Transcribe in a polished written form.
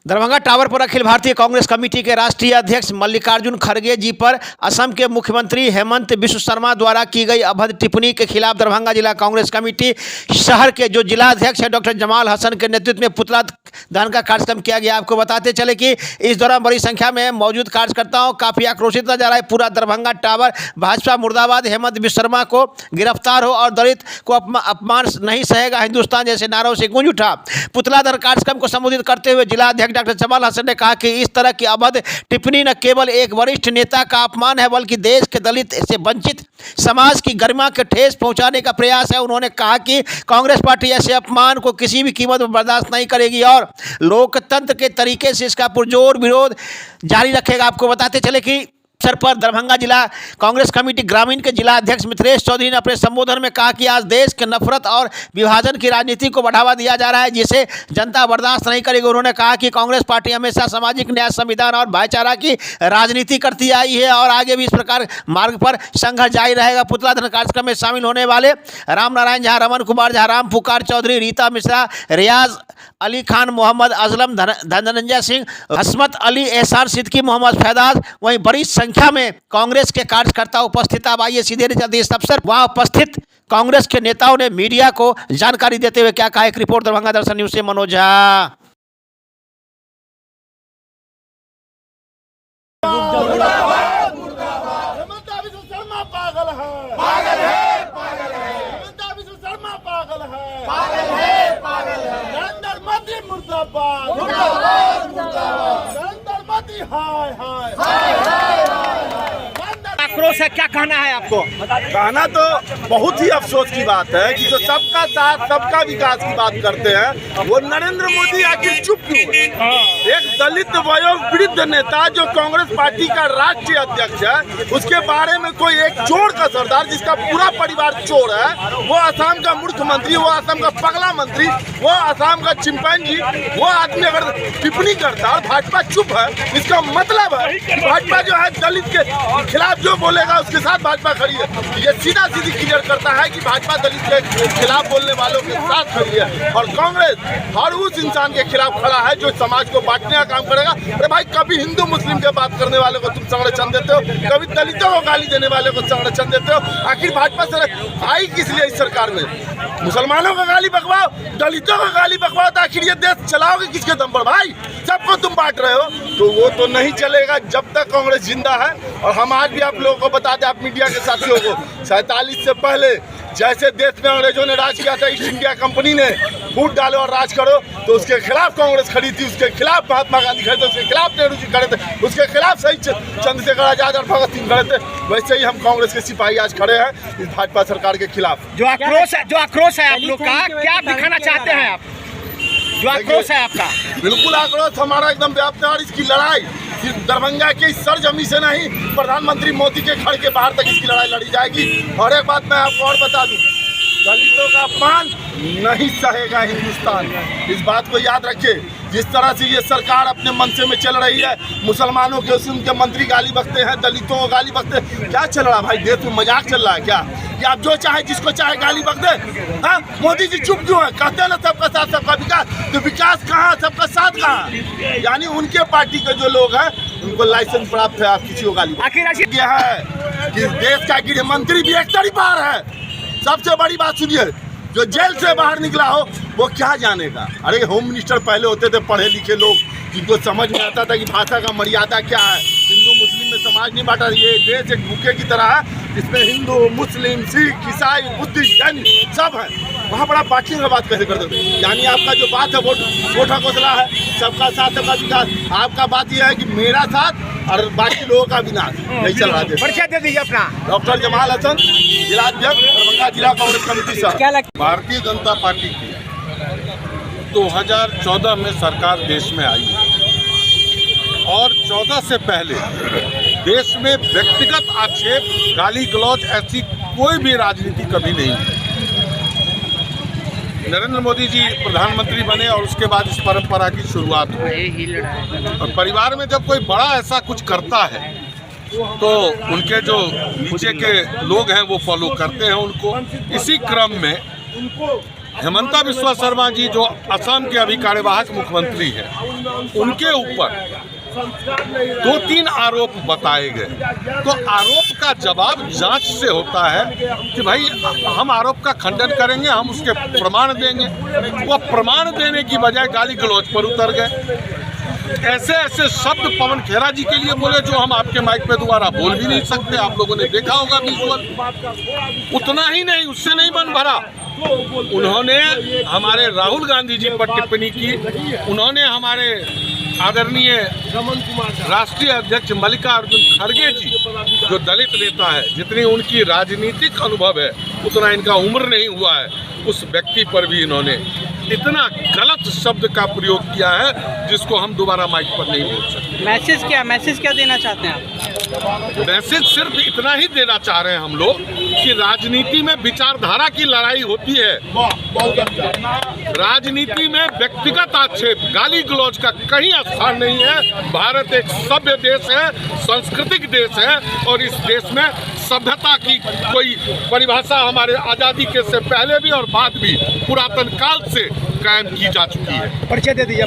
Darbhanga tower पर Akhil Bharatiya Congress committee के राष्ट्रीय अध्यक्ष मल्लिकार्जुन खड़गे जी पर असम के मुख्यमंत्री हेमंत बिस्व शर्मा द्वारा की गई अभद्र टिप्पणी के खिलाफ दरभंगा जिला कांग्रेस कमेटी शहर के जो जिला अध्यक्ष है डॉक्टर जमाल हसन के नेतृत्व में पुतला दहन का कार्यक्रम किया गया। आपको बताते चले कि इस दौरान बड़ी संख्या में मौजूद कार्यकर्ताओं काफी आक्रोशित नजर आए। पूरा दरभंगा टावर भाजपा मुर्दाबाद, हेमंत बिस्व शर्मा को गिरफ्तार हो और दलित को अपमान नहीं सहेगा हिंदुस्तान जैसे नारों से गूंज उठा। पुतला दहन कार्यक्रम को संबोधित करते हुए जिला अध्यक्ष डॉक्टर जमाल हसन ने कहा कि इस तरह की अभद्र टिप्पणी न केवल एक वरिष्ठ नेता का अपमान है बल्कि देश के दलित से वंचित समाज की गरिमा के ठेस पहुंचाने का प्रयास है। उन्होंने कहा कि कांग्रेस पार्टी ऐसे अपमान को किसी भी कीमत पर बर्दाश्त नहीं करेगी और लोकतंत्र के तरीके से इसका पुरजोर विरोध जारी रखेगा। आपको बताते चले कि अवसर पर दरभंगा जिला कांग्रेस कमेटी ग्रामीण के जिला अध्यक्ष मिथिलेश चौधरी ने अपने संबोधन में कहा कि आज देश के नफरत और विभाजन की राजनीति को बढ़ावा दिया जा रहा है जिसे जनता बर्दाश्त नहीं करेगी। उन्होंने कहा कि कांग्रेस पार्टी हमेशा सामाजिक न्याय, संविधान और भाईचारा की राजनीति करती आई है और आगे भी इस प्रकार मार्ग पर संघर्ष जारी रहेगा। पुतला दहन कार्यक्रम में शामिल होने वाले राम नारायण झा, रमन कुमार झा, राम पुकार चौधरी, रीता मिश्रा, रियाज अली खान, मोहम्मद अजलम, धनंजय सिंह, हसमत अली, एहसान सिद्दीकी, मोहम्मद फैदाज, वहीं बड़ी संख्या में कांग्रेस के कार्यकर्ता उपस्थित। अब आइए सीधे चलते इस अवसर वहां उपस्थित कांग्रेस के नेताओं ने मीडिया को जानकारी देते हुए क्या कहा। एक रिपोर्ट दरभंगा दर्शन न्यूज से मनोज झा। आक्रोश है, क्या कहना है आपको? कहना तो बहुत ही अफसोस की बात है कि जो सबका साथ सबका विकास की बात करते हैं वो नरेंद्र मोदी आखिर चुप क्यों है? एक दलित वयोवृद्ध नेता जो कांग्रेस पार्टी का राष्ट्रीय अध्यक्ष है उसके बारे में कोई एक चोर का सरदार जिसका पूरा परिवार चोर है, वो असम का मुख्यमंत्री, वो असम का पगला मंत्री, वो असम का चिंपैंजी, वो आदमी अगर टिप्पणी करता है भाजपा चुप है, इसका मतलब है कि भाजपा जो है दलित के खिलाफ जो बोलेगा उसके साथ भाजपा खड़ी है। ये सीधा सीधी क्लियर करता है कि भाजपा दलित के खिलाफ बोलने वालों के साथ खड़ी है और कांग्रेस हर उस इंसान के खिलाफ खड़ा है जो समाज को बांटने का काम करेगा। अरे भाई, कभी हिंदू मुस्लिम के बात करने वाले को तुम संरक्षण देते हो, कभी दलितों को गाली देने वाले को संरक्षण देते हो। आखिर भाजपा से आई किस लिए इस सरकार में? मुसलमानों का गाली बकवाओ, दलितों का गाली बकवाओ, तो आखिर ये देश चलाओगे किसके दम पर? भाई, सबको तुम बांट रहे हो तो वो तो नहीं चलेगा जब तक कांग्रेस जिंदा है। और हम आज भी आप लोगों को बता दें, आप मीडिया के साथियों को, 47 से पहले जैसे देश में अंग्रेजों ने राज किया था, ईस्ट इंडिया कंपनी ने फूट डालो और राज करो, तो उसके खिलाफ कांग्रेस खड़ी थी, उसके खिलाफ महात्मा गांधी खड़े थे, उसके खिलाफ नेहरू जी खड़े थे, उसके खिलाफ शहीद चंद्रशेखर आजाद और भगत सिंह खड़े थे। वैसे ही हम कांग्रेस के सिपाही आज खड़े हैं इस भाजपा सरकार के खिलाफ। जो आक्रोश है आप लोग का, क्या दिखाना चाहते हैं आप? जो आक्रोश है आपका? बिल्कुल आक्रोश हमारा एकदम व्याप्त है और इसकी लड़ाई सिर्फ दरभंगा के इस सरजमी से नहीं, प्रधानमंत्री मोदी के घर के बाहर तक इसकी लड़ाई लड़ी जाएगी। और एक बात मैं आपको और बता दूं, दलितों का अपमान नहीं सहेगा हिंदुस्तान, इस बात को याद रखिए। जिस तरह से ये सरकार अपने मनसे में चल रही है, मुसलमानों के उनके मंत्री गाली बकते हैं, दलितों को गाली बकते हैं, क्या चल रहा है भाई? देश में मजाक चल रहा है क्या कि आप जो चाहे जिसको चाहे गाली बक दे? हाँ, मोदी जी चुप क्यों है? कहते हैं ना सबका साथ सबका विकास, तो विकास कहाँ, सबका साथ कहाँ? यानी उनके पार्टी के जो लोग हैं उनको लाइसेंस प्राप्त है, आप किसी को गाली आखिर यह है कि देश का गृह मंत्री भी एक तरीपार है। सबसे बड़ी बात सुनिए, जो जेल से बाहर निकला हो वो क्या जानेगा? अरे होम मिनिस्टर पहले होते थे पढ़े लिखे लोग जिनको समझ में आता था कि भाषा का मर्यादा क्या है। हिंदू मुस्लिम में समाज नहीं बांटा। ये देश एक भूखे की तरह है, इसमें हिंदू, मुस्लिम, सिख, ईसाई, बुद्धिस्ट, जैन सब है। वहाँ बड़ा बातचीत का बात कैसे करते थे? यानी आपका जो बात है वो छोटा कोसला है, सबका साथ सबका विकास। आपका बात यह है कि मेरा साथ और बाकी लोगों का विनाश नहीं चल रहा है। परिचय दे दीजिए अपना। डॉक्टर जमाल हसन, जिलाध्यक्ष दरभंगा जिला Congress committee sir. Bharatiya Janata party की 2014 में सरकार देश में आई और 14 से पहले देश में व्यक्तिगत आक्षेप, गाली गलौज ऐसी कोई भी राजनीति कभी नहीं हुई। नरेंद्र मोदी जी प्रधानमंत्री बने और उसके बाद इस परंपरा की शुरुआत हुई। और परिवार में जब कोई बड़ा ऐसा कुछ करता है तो उनके जो नीचे के लोग हैं वो फॉलो करते हैं उनको। इसी क्रम में हेमंता बिस्वा शर्मा जी जो असम के अभी कार्यवाहक मुख्यमंत्री हैं, उनके ऊपर 2-3 आरोप बताए गए। तो आरोप का जवाब जांच से होता है कि भाई हम आरोप का खंडन करेंगे, हम उसके प्रमाण देंगे। वो प्रमाण देने की बजाय गाली गलौज पर उतर गए। ऐसे ऐसे शब्द पवन खेरा जी के लिए बोले जो हम आपके माइक पे दोबारा बोल भी नहीं सकते। आप लोगों ने देखा होगा विजुअल। उतना ही नहीं, उससे नहीं मन भरा, उन्होंने हमारे राहुल गांधी जी पर टिप्पणी की। उन्होंने हमारे आदरणीय राष्ट्रीय अध्यक्ष मल्लिकार्जुन खड़गे जी जो दलित नेता है, जितनी उनकी राजनीतिक अनुभव है उतना इनका उम्र नहीं हुआ है, उस व्यक्ति पर भी इन्होंने इतना गलत शब्द का प्रयोग किया है जिसको हम दोबारा माइक पर नहीं बोल सकते। मैसेज क्या देना चाहते हैं आप? मैसेज सिर्फ इतना ही देना चाह रहे हैं हम लोग कि राजनीति में विचारधारा की लड़ाई होती है। राजनीति में व्यक्तिगत आक्षेप, गाली गलौज का कहीं स्थान नहीं है। भारत एक सभ्य देश है, सांस्कृतिक देश है, और इस देश में सभ्यता की कोई परिभाषा हमारे आज़ादी के से पहले भी और बाद भी पुरातन काल से कायम की जा चुकी है। परिचय दे दीजिए।